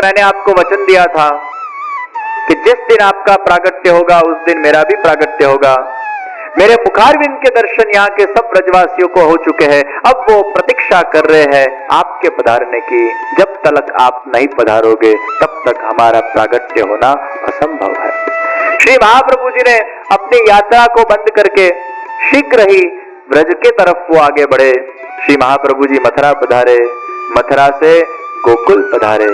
मैंने आपको वचन दिया था कि जिस दिन आपका प्रागट्य होगा उस दिन मेरा भी प्रागट्य होगा। मेरे मुखारविंद के दर्शन यहाँ के सब ब्रजवासियों को हो चुके हैं। अब वो प्रतीक्षा कर रहे हैं आपके पधारने की। जब तक आप नहीं पधारोगे तब तक हमारा प्रागट्य होना असंभव है। श्री महाप्रभु जी ने अपनी यात्रा को बंद करके शीघ्र ही ब्रज के तरफ वो आगे बढ़े। श्री महाप्रभु जी मथुरा पधारे, मथुरा से गोकुल पधारे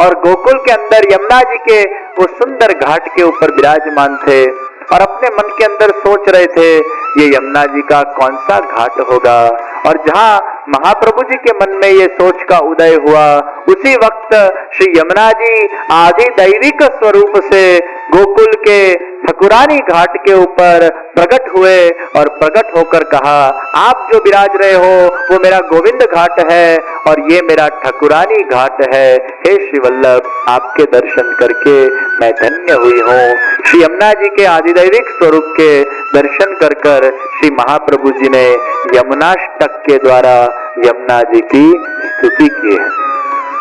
और गोकुल के अंदर यमुना जी के वो सुंदर घाट के ऊपर विराजमान थे और अपने मन के अंदर सोच रहे थे ये यमुना जी का कौन सा घाट होगा। और जहां महाप्रभु जी के मन में ये सोच का उदय हुआ, उसी वक्त श्री यमुना जी आदि दैविक स्वरूप से गोकुल के ठकुरानी घाट के ऊपर प्रकट हुए और प्रकट होकर कहा, आप जो विराज रहे हो वो मेरा गोविंद घाट है और ये मेरा ठकुरानी घाट है। हे श्री वल्लभ, आपके दर्शन करके मैं धन्य हुई हूँ। श्री यमुना जी के आदिदैविक स्वरूप के दर्शन कर कर श्री महाप्रभु जी ने यमुनाष्टक के द्वारा यमुना जी की स्तुति की है।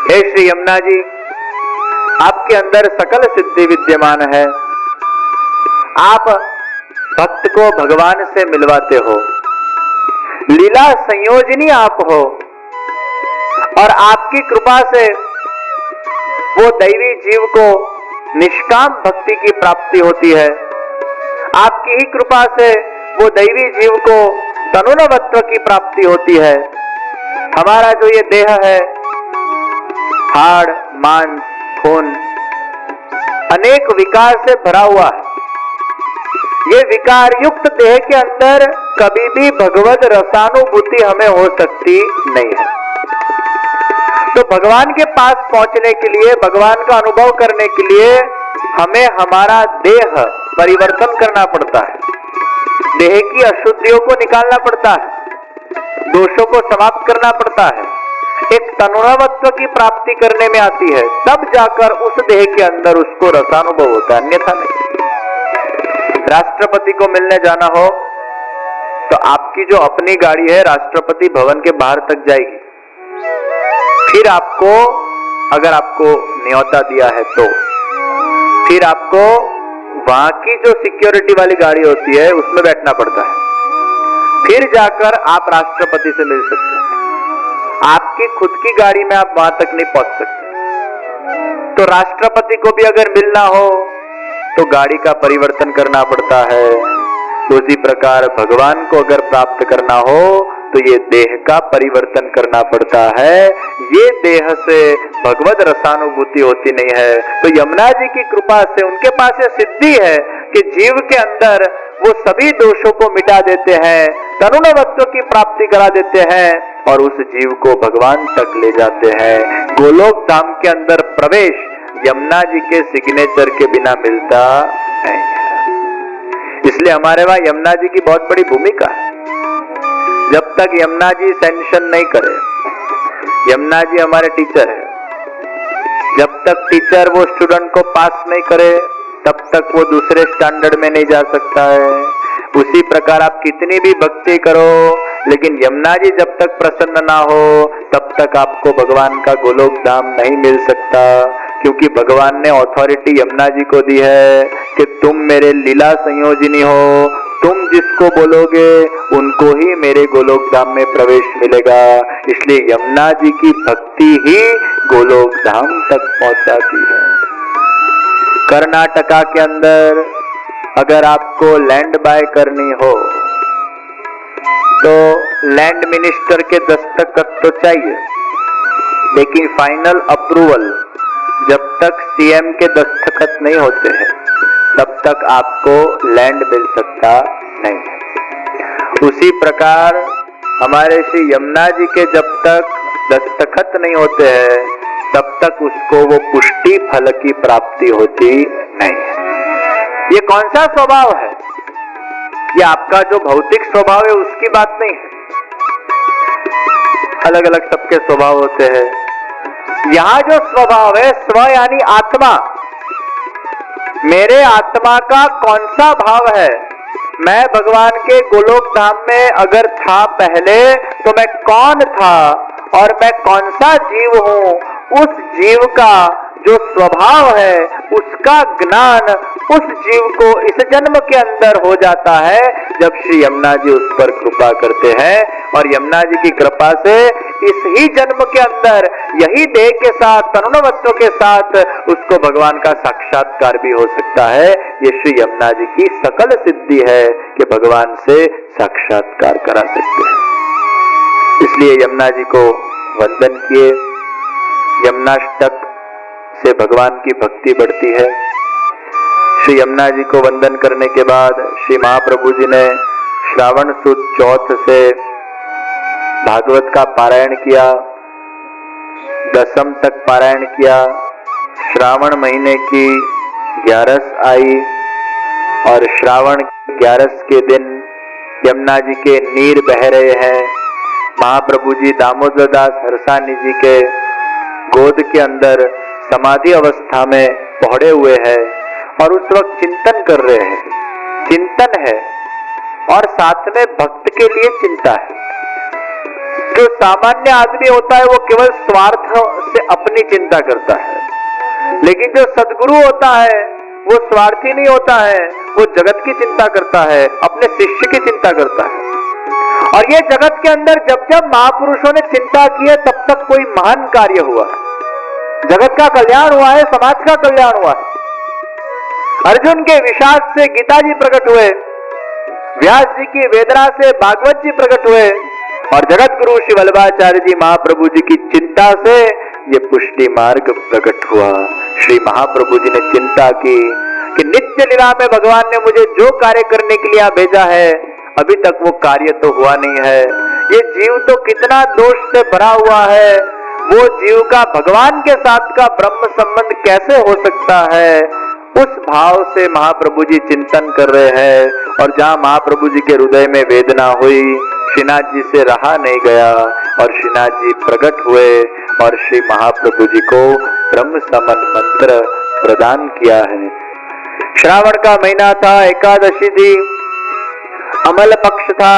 हे श्री यमुना जी, आपके अंदर सकल सिद्धि विद्यमान है। आप भक्त को भगवान से मिलवाते हो, लीला संयोजनी आप हो और आपकी कृपा से वो दैवी जीव को निष्काम भक्ति की प्राप्ति होती है। आपकी ही कृपा से वो दैवी जीव को तनुनवत्व की प्राप्ति होती है। हमारा जो ये देह है, हाड़ मांस खून अनेक विकार से भरा हुआ है। ये विकार युक्त देह के अंदर कभी भी भगवत रसानुभूति हमें हो सकती नहीं है। तो भगवान के पास पहुंचने के लिए, भगवान का अनुभव करने के लिए हमें हमारा देह परिवर्तन करना पड़ता है। देह की अशुद्धियों को निकालना पड़ता है, दोषों को समाप्त करना पड़ता है। एक तनुणवत्व की प्राप्ति करने में आती है, तब जाकर उस देह के अंदर उसको रसानुभव होता है, अन्यथा नहीं। राष्ट्रपति को मिलने जाना हो तो आपकी जो अपनी गाड़ी है राष्ट्रपति भवन के बाहर तक जाएगी। फिर आपको, अगर आपको न्योता दिया है तो फिर आपको वहां की जो सिक्योरिटी वाली गाड़ी होती है उसमें बैठना पड़ता है। फिर जाकर आप राष्ट्रपति से मिल सकते हैं। आपकी खुद की गाड़ी में आप वहां तक नहीं पहुंच सकते। तो राष्ट्रपति को भी अगर मिलना हो तो गाड़ी का परिवर्तन करना पड़ता है। उसी प्रकार भगवान को अगर प्राप्त करना हो तो ये देह का परिवर्तन करना पड़ता है। ये देह से भगवत रसानुभूति होती नहीं है। तो यमुना जी की कृपा से उनके पास ये सिद्धि है कि जीव के अंदर वो सभी दोषों को मिटा देते हैं, तरुणवत्व की प्राप्ति करा देते हैं और उस जीव को भगवान तक ले जाते हैं। गोलोक धाम के अंदर प्रवेश यमुना जी के सिग्नेचर के बिना मिलता नहीं है। इसलिए हमारे वहां यमुना जी की बहुत बड़ी भूमिका है। जब तक यमुना जी सैंक्शन नहीं करे, यमुना जी हमारे टीचर है। जब तक टीचर वो स्टूडेंट को पास नहीं करे तब तक वो दूसरे स्टैंडर्ड में नहीं जा सकता है। उसी प्रकार आप कितनी भी भक्ति करो, लेकिन यमुना जी जब तक प्रसन्न ना हो तब तक आपको भगवान का गोलोक धाम नहीं मिल सकता। क्योंकि भगवान ने अथॉरिटी यमुना जी को दी है कि तुम मेरे लीला संयोजिनी हो, तुम जिसको बोलोगे उनको ही मेरे गोलोक धाम में प्रवेश मिलेगा। इसलिए यमुना जी की भक्ति ही गोलोक धाम तक पहुंचाती है। कर्नाटका के अंदर अगर आपको लैंड बाय करनी हो तो लैंड मिनिस्टर के दस्तखत तो चाहिए, लेकिन फाइनल अप्रूवल जब तक सीएम के दस्तखत नहीं होते हैं तब तक आपको लैंड मिल सकता नहीं है। उसी प्रकार हमारे श्री यमुना जी के जब तक दस्तखत नहीं होते हैं तब तक उसको वो पुष्टि फल की प्राप्ति होती नहीं है। ये कौन सा स्वभाव है? ये आपका जो भौतिक स्वभाव है उसकी बात नहीं है। अलग अलग सबके स्वभाव होते हैं। यहाँ जो स्वभाव है, स्व यानी आत्मा, मेरे आत्मा का कौन सा भाव है? मैं भगवान के गोलोक धाम में अगर था पहले तो मैं कौन था और मैं कौन सा जीव हूँ, उस जीव का जो स्वभाव है उसका ज्ञान उस जीव को इस जन्म के अंदर हो जाता है जब श्री यमुना जी उस पर कृपा करते हैं। और यमुना जी की कृपा से इस ही जन्म के अंदर यही देह के साथ तनुवत्व के साथ उसको भगवान का साक्षात्कार भी हो सकता है। ये श्री यमुना जी की सकल सिद्धि है कि भगवान से साक्षात्कार करा सकते हैं। इसलिए यमुना जी को वंदन किए। यमुनाष्टक से भगवान की भक्ति बढ़ती है। श्री यमुना जी को वंदन करने के बाद श्री महाप्रभु जी ने श्रावण सुद चौथ से भागवत का पारायण किया, दसम तक पारायण किया। श्रावण महीने की 11 आई और श्रावण 11 के दिन यमुना जी के नीर बह रहे हैं। महाप्रभु जी दामोदर दास हरसानी जी के गोद के अंदर समाधि अवस्था में पहुड़े हुए हैं और उस वक्त चिंतन कर रहे हैं। चिंतन है और साथ में भक्त के लिए चिंता है। जो सामान्य आदमी होता है वो केवल स्वार्थ से अपनी चिंता करता है, लेकिन जो सद्गुरु होता है वो स्वार्थी नहीं होता है, वो जगत की चिंता करता है, अपने शिष्य की चिंता करता है। और ये जगत के अंदर जब जब महापुरुषों ने चिंता की है तब तक कोई महान कार्य हुआ है, जगत का कल्याण हुआ है, समाज का कल्याण हुआ है। अर्जुन के विषाद से गीता जी प्रकट हुए, व्यास जी की वेदना से भागवत जी प्रकट हुए और जगत गुरु श्री वल्लभाचार्य जी महाप्रभु जी की चिंता से ये पुष्टि मार्ग प्रकट हुआ। श्री महाप्रभु जी ने चिंता की कि नित्य लीला में भगवान ने मुझे जो कार्य करने के लिए भेजा है अभी तक वो कार्य तो हुआ नहीं है। ये जीव तो कितना दोष से भरा हुआ है, वो जीव का भगवान के साथ का ब्रह्म संबंध कैसे हो सकता है। उस भाव से महाप्रभु जी चिंतन कर रहे हैं और जहां महाप्रभु जी के हृदय में वेदना हुई, श्रीनाथ जी से रहा नहीं गया और श्रीनाथ जी प्रकट हुए और श्री महाप्रभु जी को ब्रह्म समन मंत्र प्रदान किया है। श्रावण का महीना था, एकादशी थी, अमल पक्ष था।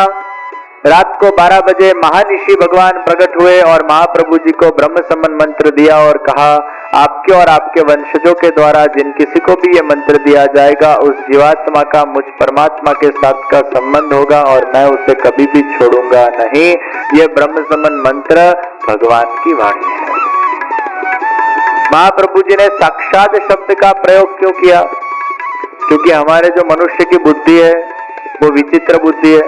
रात को 12 बजे महानिशि भगवान प्रकट हुए और महाप्रभु जी को ब्रह्म समन मंत्र दिया और कहा आपके और आपके वंशजों के द्वारा जिन किसी को भी ये मंत्र दिया जाएगा उस जीवात्मा का मुझ परमात्मा के साथ का संबंध होगा और मैं उसे कभी भी छोड़ूंगा नहीं। ये ब्रह्म समन मंत्र भगवान की वाणी है। महाप्रभु जी ने साक्षात शब्द का प्रयोग क्यों किया? क्योंकि हमारे जो मनुष्य की बुद्धि है वो विचित्र बुद्धि है।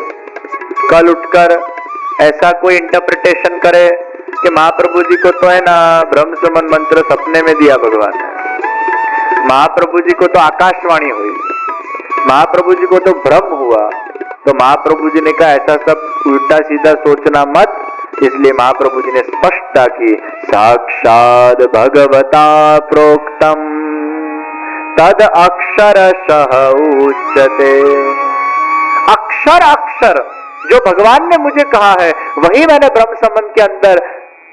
कल उठकर ऐसा कोई इंटरप्रिटेशन करे कि महाप्रभु जी को तो है ना ब्रह्म समन मंत्र सपने में दिया भगवान ने, महाप्रभु जी को तो आकाशवाणी हुई, महाप्रभु जी को तो भ्रम हुआ। तो महाप्रभु जी ने कहा ऐसा सब उल्टा सीधा सोचना मत। इसलिए महाप्रभु जी ने स्पष्टता की साक्षात भगवता प्रोक्तम तद अक्षरशः उच्यते। अक्षर अक्षर जो भगवान ने मुझे कहा है वही मैंने ब्रह्म संबंध के अंदर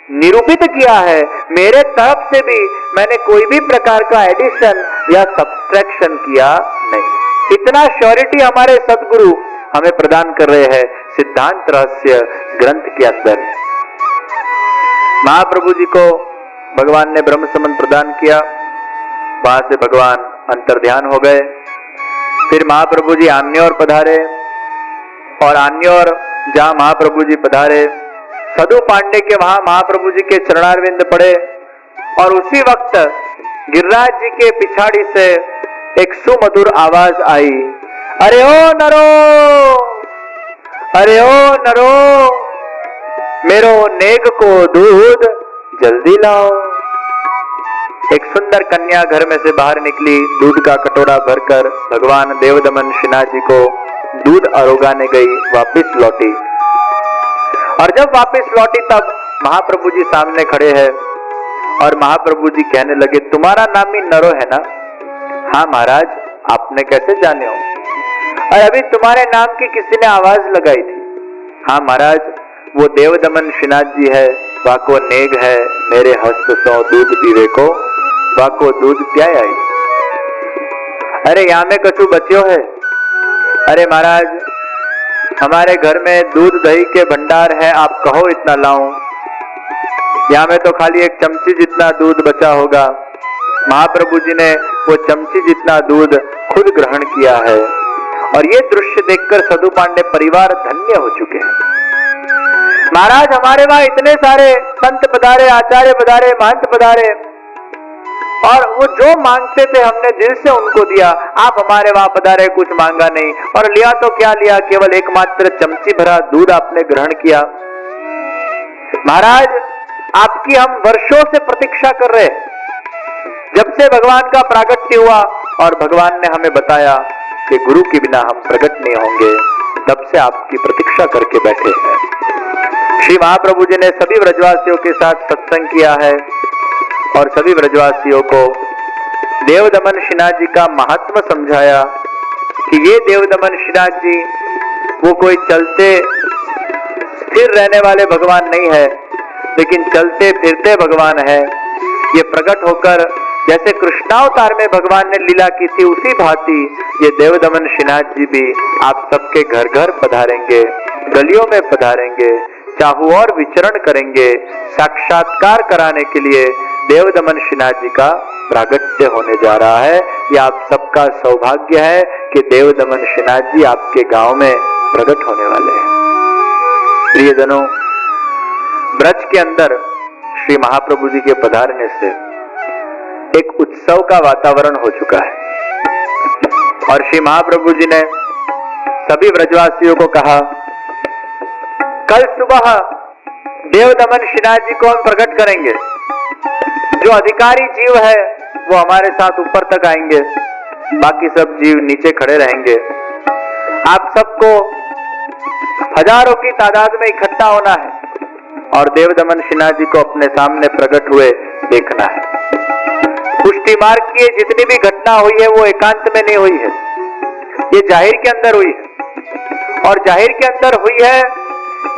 निरूपित किया है। मेरे तरफ से भी मैंने कोई भी प्रकार का एडिशन या सब्सट्रैक्शन किया नहीं। इतना श्योरिटी हमारे सदगुरु हमें प्रदान कर रहे हैं सिद्धांत रहस्य ग्रंथ के अंदर। महाप्रभु जी को भगवान ने ब्रह्म संबंध प्रदान किया, वहां से भगवान अंतर्ध्यान हो गए। फिर महाप्रभु जी आन्योर पधारे और आन्योर जहां महाप्रभु जी पधारे सदु पांडे के वहां महाप्रभु जी के चरणारविंद पड़े और उसी वक्त गिरिराज जी के पिछाड़ी से एक सुमधुर आवाज आई, अरे ओ नरो, अरे ओ नरो, मेरो नेग को दूध जल्दी लाओ। एक सुंदर कन्या घर में से बाहर निकली, दूध का कटोरा भरकर भगवान देवदमन श्रीनाथ जी को दूध अरोगाने गई, वापिस लौटी। और जब वापस लौटी तब महाप्रभु जी सामने खड़े हैं और महाप्रभु जी कहने लगे तुम्हारा नाम ही नरो है ना? हाँ महाराज, आपने कैसे जाने हो? और अभी तुम्हारे नाम की किसी ने आवाज लगाई थी। हाँ महाराज, वो देवदमन श्रीनाथ जी है, वाको नेग है, मेरे हस्त सौ दूध पीवे को, वाको दूध प्याय आई। अरे यहाँ में कछु बच्यो है? अरे महाराज, हमारे घर में दूध दही के भंडार है, आप कहो इतना लाऊं। यहाँ में तो खाली एक चमची जितना दूध बचा होगा, महाप्रभु जी ने वो चमची जितना दूध खुद ग्रहण किया है और ये दृश्य देखकर सधु पांडे परिवार धन्य हो चुके हैं। महाराज हमारे वहां इतने सारे संत पधारे, आचार्य पधारे, महंत पधारे और वो जो मांगते थे हमने दिल से उनको दिया। आप हमारे वहां पधारे, कुछ मांगा नहीं और लिया तो क्या लिया, केवल एकमात्र चमची भरा दूध आपने ग्रहण किया। महाराज आपकी हम वर्षों से प्रतीक्षा कर रहे, जब से भगवान का प्रागट्य हुआ और भगवान ने हमें बताया कि गुरु के बिना हम प्रकट नहीं होंगे, तब से आपकी प्रतीक्षा करके बैठे हैं। श्री महाप्रभु जी ने सभी व्रजवासियों के साथ सत्संग किया है और सभी व्रजवासियों को देवदमन श्रीनाथ जी का महात्म समझाया कि ये देवदमन श्रीनाथ जी वो कोई चलते स्थिर रहने वाले भगवान नहीं है, लेकिन चलते फिरते भगवान है। ये प्रकट होकर जैसे कृष्णावतार में भगवान ने लीला की थी, उसी भांति ये देवदमन श्रीनाथ जी भी आप सबके घर घर पधारेंगे, गलियों में पधारेंगे, चाहू और विचरण करेंगे। साक्षात्कार कराने के लिए देवदमन श्रीनाथ जी का प्रागट्य होने जा रहा है। ये आप सबका सौभाग्य है कि देवदमन श्रीनाथ जी आपके गांव में प्रकट होने वाले हैं। प्रियजनों, ब्रज के अंदर श्री महाप्रभु जी के पधारने से एक उत्सव का वातावरण हो चुका है और श्री महाप्रभु जी ने सभी व्रजवासियों को कहा, कल सुबह देवदमन श्रीनाथ जी को हम प्रकट करेंगे। जो अधिकारी जीव है वो हमारे साथ ऊपर तक आएंगे, बाकी सब जीव नीचे खड़े रहेंगे। आप सबको हजारों की तादाद में इकट्ठा होना है और देवदमन श्रीनाथ जी को अपने सामने प्रकट हुए देखना है। पुष्टि मार्ग की जितनी भी घटना हुई है वो एकांत में नहीं हुई है, ये जाहिर के अंदर हुई है और जाहिर के अंदर हुई है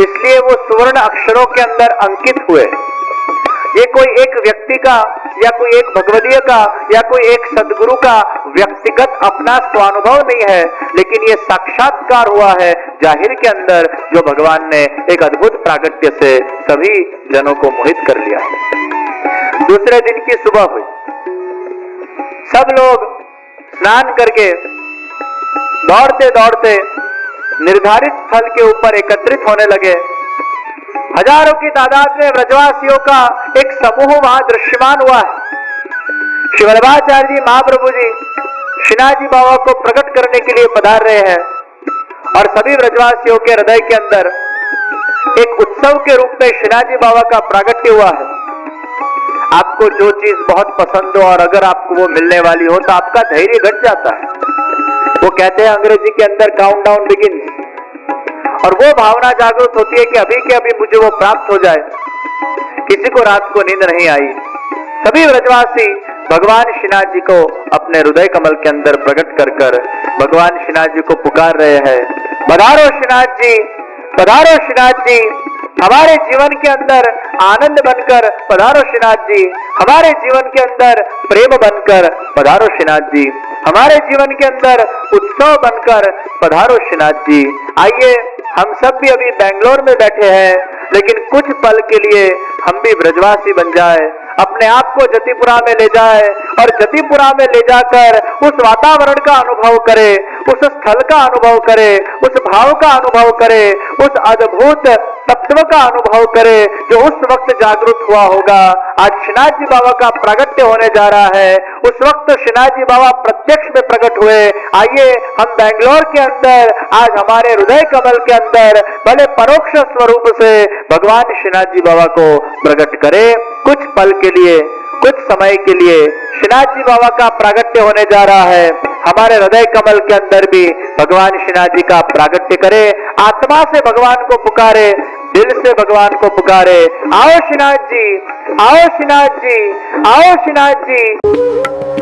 इसलिए वो सुवर्ण अक्षरों के अंदर अंकित हुए। ये कोई एक व्यक्ति का या कोई एक भगवदीय का या कोई एक सदगुरु का व्यक्तिगत अपना स्वानुभव नहीं है, लेकिन ये साक्षात्कार हुआ है जाहिर के अंदर, जो भगवान ने एक अद्भुत प्रागट्य से सभी जनों को मोहित कर लिया है। दूसरे दिन की सुबह हुई, सब लोग स्नान करके दौड़ते दौड़ते निर्धारित स्थल के ऊपर एकत्रित होने लगे। हजारों की तादाद में व्रजवासियों का एक समूह वहां दृश्यमान हुआ है। श्री वल्लभाचार्य जी महाप्रभु जी श्रीनाथ जी बाबा को प्रकट करने के लिए पधार रहे हैं और सभी व्रजवासियों के हृदय के अंदर एक उत्सव के रूप में श्रीनाथ जी बाबा का प्रागट्य हुआ है। आपको जो चीज बहुत पसंद हो और अगर आपको वो मिलने वाली हो तो आपका धैर्य घट जाता है। वो कहते हैं अंग्रेजी के अंदर काउंटडाउन बिगिन्स, और वो भावना जागृत होती है कि अभी के अभी मुझे वो प्राप्त हो जाए। किसी को रात को नींद नहीं आई, सभी व्रजवासी भगवान श्रीनाथ जी को अपने हृदय कमल के अंदर प्रकट कर कर भगवान श्रीनाथ जी को पुकार रहे हैं, पधारो श्रीनाथ जी, पधारो श्रीनाथ जी, हमारे जीवन के अंदर आनंद बनकर पधारो श्रीनाथ जी, हमारे जीवन के अंदर प्रेम बनकर पधारो श्रीनाथ जी, हमारे जीवन के अंदर उत्सव बनकर पधारो श्रीनाथ जी। आइए हम सब भी अभी बेंगलोर में बैठे हैं, लेकिन कुछ पल के लिए हम भी ब्रजवासी बन जाए, अपने आप को जतिपुरा में ले जाए और जतिपुरा में ले जाकर उस वातावरण का अनुभव करे, उस स्थल का अनुभव करे, उस भाव का अनुभव करे, उस अद्भुत तत्व का अनुभव करे जो उस वक्त जागृत हुआ होगा। आज श्रीनाथ जी बाबा का प्रागट्य होने जा रहा है, उस वक्त श्रीनाथ जी बाबा प्रत्यक्ष में प्रकट हुए। आइए हम बेंगलोर के अंदर आज हमारे हृदय कमल के अंदर भले परोक्ष स्वरूप से भगवान श्रीनाथ जी बाबा को प्रकट करे। कुछ पल के लिए, कुछ समय के लिए श्रीनाथ जी बाबा का प्रागट्य होने जा रहा है। हमारे हृदय कमल के अंदर भी भगवान श्रीनाथ जी का प्रागट्य करे, आत्मा से भगवान को पुकारे, दिल से भगवान को पुकारे। आओ श्रीनाथ जी, आओ श्रीनाथ जी, आओ श्रीनाथ जी।